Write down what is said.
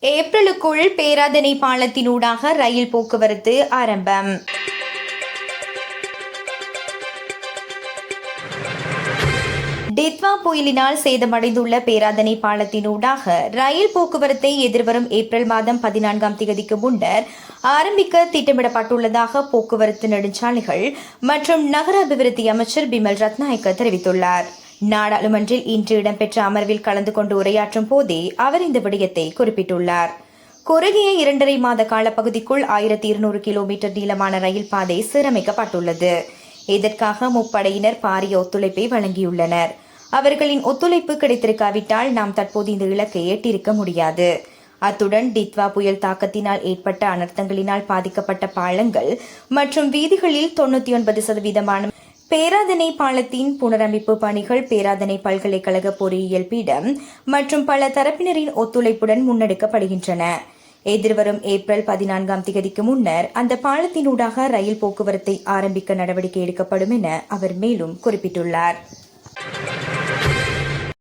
ஏப்ரலுக்குள் பேராதனை பாலத்தினூடாக ரயில் போக்குவரத்து ஆரம்பம். டித்வா புயலினால் சேதமடைந்துள்ள பேராதனை பாலத்தினூடாக ரயில் போக்குவரத்தை எதிர்வரும் ஏப்ரல் மாதம் 14ஆம் தேதிக்கு முன்னர் ஆரம்பிக்க திட்டமிடப்பட்டுள்ளதாக போக்குவரத்து நெடுஞ்சாலைகள் மற்றும் நகர அபிவிருத்தி அமைச்சர் பிமல் ரத்நாயக்க தெரிவித்துள்ளார். நாடாளுமன்றில் இன்று இடம்பெற்ற அமர்வில் கலந்து கொண்டு உரையாற்றும் போதே அவர் இந்த விடயத்தை குறிப்பிட்டுள்ளார். குறுகிய 2.5 மாத காலப்பகுதிக்குள் 1200 கிலோமீட்டர் நீளமான ரயில் பாதை சீரமைக்கப்பட்டுள்ளது. இதற்காக முப்படையினர் பாரிய ஒத்துழைப்பை வழங்கியுள்ளனர். அவர்களின் ஒத்துழைப்பு கிடைத்திருக்காவிட்டால் நாம் தற்போது இந்த இலக்கை எட்டியிருக்க முடியாது. அத்துடன் டித்வா புயல் தாக்கத்தினால் ஏற்பட்ட அனர்த்தங்களினால் பாதிக்கப்பட்ட பாலங்கள் மற்றும் வீதிகளில் 99% பேராதனை பாலத்தின் புனரமைப்பு பணிகள் பேராதனை பல்கலைக்கழக பொறியியல் பீடம் மற்றும் பல தரப்பினரின் ஒத்துழைப்புடன் முன்னெடுக்கப்படுகின்றன. எதிர்வரும் ஏப்ரல் 14ஆம் தேதிக்கு முன்னர் அந்த பாலத்தினூடாக ரயில் போக்குவரத்தை ஆரம்பிக்க நடவடிக்கை எடுக்கப்படும் என அவர் மேலும் குறிப்பிட்டுள்ளார்.